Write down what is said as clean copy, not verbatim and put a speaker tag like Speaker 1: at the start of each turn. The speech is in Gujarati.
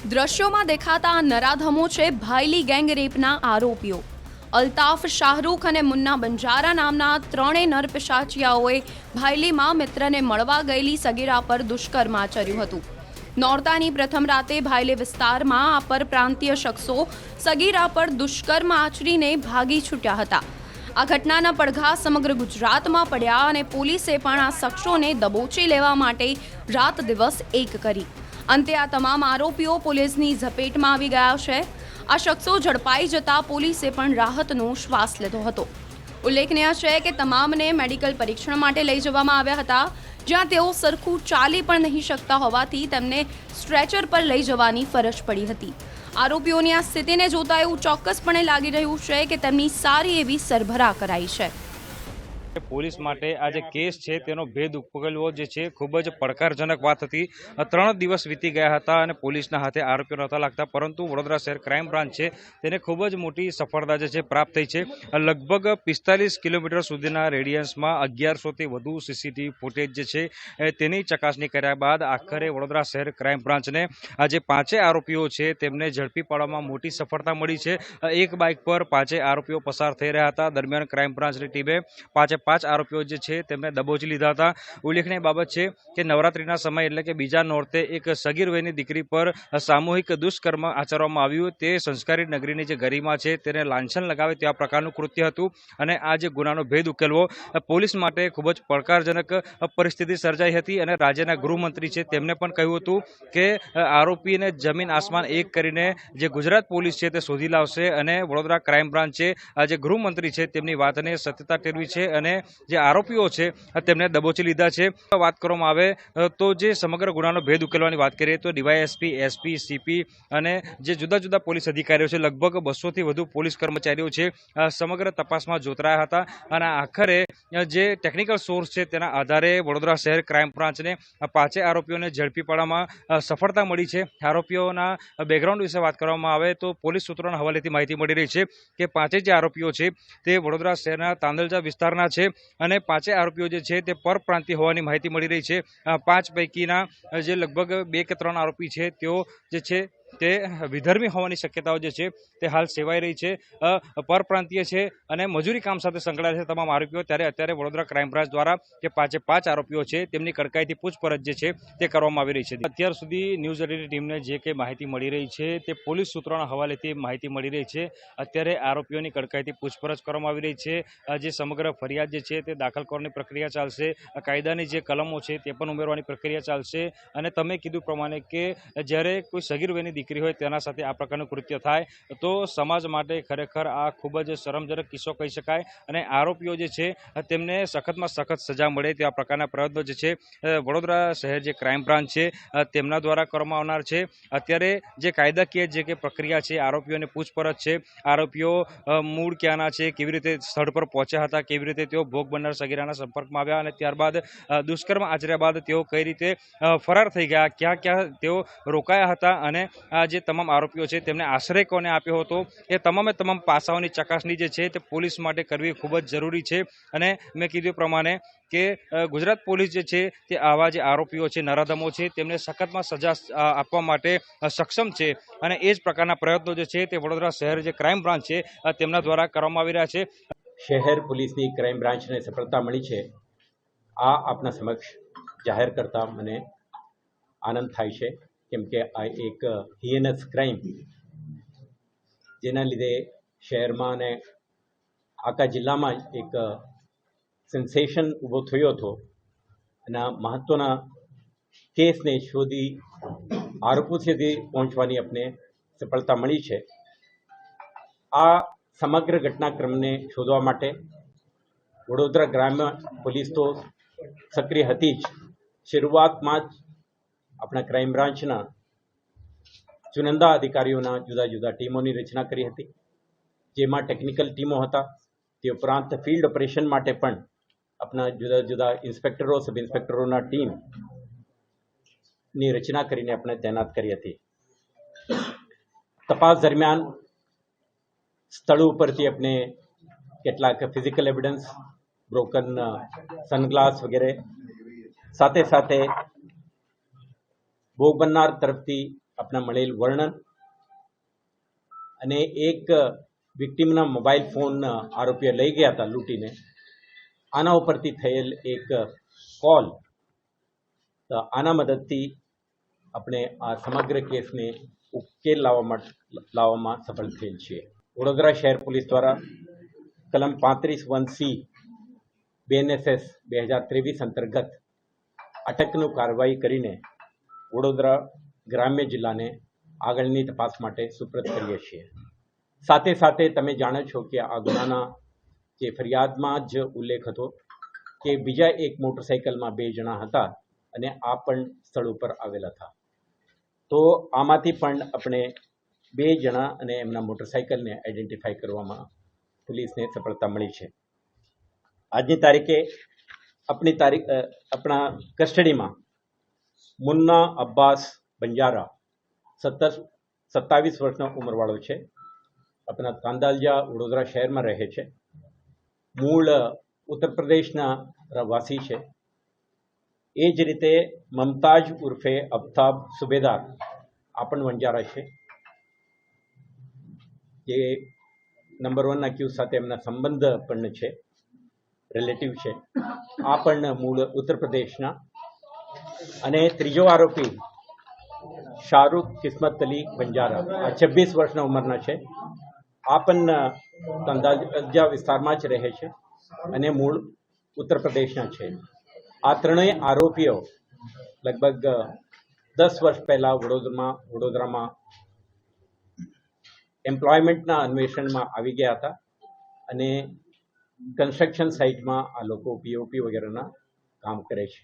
Speaker 1: દ્રશ્યોમાં દેખાતા નરાધમો છે ભાયલી ગેંગ રેપના આરોપીઓ। અલ્તાફ, શાહરૂખ અને મુન્ના બંજારા નામના ત્રણેય નરપિશાચિયાઓએ ભાયલીમાં મિત્રને મળવા ગયેલી સગીરા પર દુષ્કર્મ આચર્યું હતું। નોરતાની પ્રથમ રાતે ભાયલી વિસ્તારમાં આ પરપ્રાંતીય શખ્સો સગીરા પર દુષ્કર્મ આચરીને ભાગી છૂટ્યા હતા। આ ઘટનાના પડઘા સમગ્ર ગુજરાતમાં પડ્યા અને પોલીસે પણ આ શખ્સોને દબોચી લેવા માટે રાત દિવસ એક કરી। અંતે આ તમામ આરોપીઓ પોલીસની ઝપેટમાં આવી ગયા છે। આ શખ્સો ઝડપાઈ જતા પોલીસે પણ રાહતનો શ્વાસ લીધો હતો। ઉલ્લેખનીય છે કે તમામને મેડિકલ પરીક્ષણ માટે લઈ જવામાં આવ્યા હતા, જ્યાં તેઓ સરખું ચાલી પણ નહીં શકતા હોવાથી તેમને સ્ટ્રેચર પર લઈ જવાની ફરજ પડી હતી। આરોપીઓની આ સ્થિતિને જોતા એવું ચોક્કસપણે લાગી રહ્યું છે કે તેમની સારી એવી સરભરા કરાઈ છે।
Speaker 2: પોલીસ માટે આ જે કેસ છે તેનો ભેદ ઉકેલવો જે છે ખૂબ જ પડકારજનક વાત હતી। 3 દિવસ વીતી ગયા હતા અને પોલીસના હાથે આરોપીઓ નહોતા લાગતા, પરંતુ વડોદરા શહેર ક્રાઇમ બ્રાન્ચ છે તેને ખૂબ જ મોટી સફળતા જે છે પ્રાપ્ત થઈ છે। લગભગ 45 કિલોમીટર સુધીના રેડિયન્સમાં 1100થી વધુ સીસીટીવી ફૂટેજ જે છે તેની ચકાસણી કર્યા બાદ આખરે વડોદરા શહેર ક્રાઇમ બ્રાન્ચને આ જે 5 આરોપીઓ છે તેમને ઝડપી પાડવામાં મોટી સફળતા મળી છે। એક બાઇક પર 5 આરોપીઓ પસાર થઈ રહ્યા હતા। દરમિયાન ક્રાઇમ બ્રાન્ચની ટીમે 5 આરોપીઓ જે છે તેમને દબોચી લીધા હતા। ઉલ્લેખનીય બાબત છે કે નવરાત્રીના સમય એટલે કે બીજા નોરતે એક સગીર વયની દીકરી પર સામૂહિક દુષ્કર્મ આચરવામાં આવ્યું। તે સંસ્કારી નગરીની જે ગરિમા છે તેને લાંછન લગાવે તેવા પ્રકારનું કૃત્ય હતું અને આ જે ગુનાનો ભેદ ઉકેલવો પોલીસ માટે ખૂબ જ પડકારજનક પરિસ્થિતિ સર્જાઈ હતી। અને રાજ્યના ગૃહમંત્રી છે તેમને પણ કહ્યું હતું કે આરોપીને જમીન આસમાન એક કરીને જે ગુજરાત પોલીસ છે તે શોધી લાવશે અને વડોદરા ક્રાઇમ બ્રાન્ચ છે જે ગૃહમંત્રી છે તેમની વાતને સત્યતા ઠેરવી છે અને જે આરોપીઓ છે તેમને દબોચી લીધા છે। વાત કરવામાં આવે તો જે સમગ્ર ગુનાનો ભેદ ઉકેલવાની વાત કરીએ તો ડીવાયએસપી, એસપી, સીપી અને જે જુદા જુદા પોલીસ અધિકારીઓ છે, લગભગ 200થી વધુ પોલીસ કર્મચારીઓ છે સમગ્ર તપાસમાં જોતરાયા હતા અને આખરે જે ટેકનિકલ સોર્સ છે તેના આધારે વડોદરા શહેર ક્રાઇમ બ્રાન્ચને 5 આરોપીઓને ઝડપી પાડવામાં સફળતા મળી છે। આરોપીઓના બેકગ્રાઉન્ડ વિશે વાત કરવામાં આવે તો પોલીસ સૂત્રોના હવાલેથી માહિતી મળી રહી છે કે 5 જે આરોપીઓ છે તે વડોદરા શહેરના તાંદલજા વિસ્તારના છે અને 5 આરોપીઓ જે છે તે પરપ્રાંતીય હોવાની માહિતી મળી રહી છે। 5 પૈકીના જે લગભગ 2 કે 3 આરોપી છે તેઓ જે છે તે વિધર્મી હોવાની શક્યતાઓ જે છે તે હાલ સેવાઈ રહી છે। પરપ્રાંતીય છે અને મજૂરી કામ સાથે સંકળાયેલા છે તમામ આરોપીઓ। ત્યારે અત્યારે વડોદરા ક્રાઇમ બ્રાન્ચ દ્વારા જે 5 આરોપીઓ છે તેમની કડકાઈથી પૂછપરછ જે છે તે કરવામાં આવી રહી છે। અત્યાર સુધી ન્યૂઝ 18 ટીમને જે કંઈ માહિતી મળી રહી છે તે પોલીસ સૂત્રોના હવાલેથી માહિતી મળી રહી છે। અત્યારે આરોપીઓની કડકાઈથી પૂછપરછ કરવામાં આવી રહી છે। જે સમગ્ર ફરિયાદ જે છે તે દાખલ કરવાની પ્રક્રિયા ચાલશે। કાયદાની જે કલમો છે તે પણ ઉમેરવાની પ્રક્રિયા ચાલશે અને તમે કીધું પ્રમાણે કે જ્યારે કોઈ સગીર વયની દીકરી હોય તેના સાથે આ પ્રકારનું કૃત્ય થાય તો સમાજ માટે ખરેખર આ ખૂબ જ શરમજનક કિસ્સો કહી શકાય અને આરોપીઓ જે છે તેમને સખતમાં સખત સજા મળે તેવા પ્રકારના પ્રયત્નો જે છે વડોદરા શહેર જે ક્રાઇમ બ્રાન્ચ છે તેમના દ્વારા કરવામાં આવનાર છે। અત્યારે જે કાયદાકીય જે કે પ્રક્રિયા છે, આરોપીઓની પૂછપરછ છે, આરોપીઓ મૂળ ક્યાંના છે, કેવી રીતે સ્થળ પર પહોંચ્યા હતા, કેવી રીતે તેઓ ભોગ બનનાર સગીરાના સંપર્કમાં આવ્યા અને ત્યારબાદ દુષ્કર્મ આચર્યા બાદ તેઓ કઈ રીતે ફરાર થઈ ગયા, ક્યાં ક્યાં તેઓ રોકાયા હતા અને આ જે તમામ આરોપીઓ છે તેમને આશ્રય કોને આપ્યો હતો, એ તમામે તમામ પાસાઓની ચકાસણી જે છે તે પોલીસ માટે કરવી ખૂબ જ જરૂરી છે। અને મેં કીધું પ્રમાણે કે ગુજરાત પોલીસ જે છે તે આવા જે આરોપીઓ છે, નરાધમો છે, તેમને સખતમાં સજા આપવા માટે સક્ષમ છે અને એ જ પ્રકારના પ્રયત્નો જે છે તે વડોદરા શહેર જે ક્રાઇમ બ્રાન્ચ છે તેમના દ્વારા કરવામાં આવી રહ્યા છે।
Speaker 3: શહેર પોલીસની ક્રાઇમ બ્રાન્ચને સફળતા મળી છે આ આપના સમક્ષ જાહેર કરતા મને આનંદ થાય છે, કેમ કે આ એક હિયનસ ક્રાઇમ જેના લીધે શહેરમાં અને આખા જિલ્લામાં એક સેન્સેશન ઊભો થયો હતો અને મહત્ત્વના કેસને શોધી આરોપો સુધી પહોંચવાની આપણે સફળતા મળી છે। આ સમગ્ર ઘટનાક્રમને શોધવા માટે વડોદરા ગ્રામ્ય પોલીસ તો સક્રિય હતી જ। શરૂઆતમાં જ આપણા ક્રાઇમ બ્રાન્ચના ચુનંદા અધિકારીઓના જુદા જુદા ટીમોની રચના કરી હતી, જેમાં ટેકનિકલ ટીમો હતા। તે ઉપરાંત ફિલ્ડ ઓપરેશન માટે પણ આપણા જુદા જુદા ઇન્સ્પેક્ટરો, સબ ઇન્સ્પેક્ટરોના ટીમની રચના કરીને આપણે તૈનાત કરી હતી। તપાસ દરમિયાન સ્થળ ઉપરથી આપણે કેટલાક ફિઝિકલ એવિડન્સ, બ્રોકન સનગ્લાસ વગેરે સાથે સાથે ભોગ બનનાર તરફથી આપણા મળેલ વર્ણન અને એક વિક્ટીમના મોબાઈલ ફોન આરોપીઓ લઈ ગયા હતા લૂંટીને, આના ઉપરથી થયેલ એક કોલ, તો આના મદદથી આપણે આ સમગ્ર કેસને ઉકેલ લાવવામાં સફળ થયેલ છીએ. વડોદરા શહેર પોલીસ દ્વારા કલમ 35(1)C BNSS 2023 અંતર્ગત અટકનું કાર્યવાહી કરીને વડોદરા ગ્રામ્ય જિલ્લાને આગળની તપાસ માટે સુપ્રત કરીએ છીએ. સાથે સાથે તમે જાણો છો કે આ ગુનાના જે ફરિયાદમાં જ ઉલ્લેખ હતો કે બીજા એક મોટરસાઇકલમાં 2 જણા હતા અને આ પણ સ્થળ ઉપર આવેલા હતા. તો આમાંથી પણ આપણે 2 જણા અને એમના મોટરસાઇકલને આઈડેન્ટિફાઈ કરવામાં પોલીસને સફળતા મળી છે. આજની તારીખે આપણા કસ્ટડીમાં મુન્ના અબ્બાસ બંજારા 27 વર્ષનો ઉંમરવાળો છે. આપણા તાંદાલજા વડોદરા શહેરમાં રહે છે. મૂળ ઉત્તર પ્રદેશના રહેવાસી છે. એ જ રીતે મમતાજ ઉર્ફે અફતાબ સુબેદાર આ પણ વંજારા છે, જે નંબર 1 અક્યુઝ સાથે એમના સંબંધ પણ છે, રિલેટિવ છે. આ પણ મૂળ ઉત્તર પ્રદેશના. અને ત્રીજો આરોપી શાહરૂખ કિસ્મત અલી બંજારા આ 26 વર્ષના ઉંમરના છે. આ પણ તંદાજા વિસ્તારમાં જ રહે છે અને મૂળ ઉત્તર પ્રદેશના છે. આ ત્રણેય આરોપીઓ લગભગ 10 વર્ષ પહેલાં વડોદરામાં એમ્પ્લોયમેન્ટના અન્વેષણમાં આવી ગયા હતા અને કન્સ્ટ્રક્શન સાઇટમાં આ લોકો પીઓપી વગેરેના કામ કરે છે.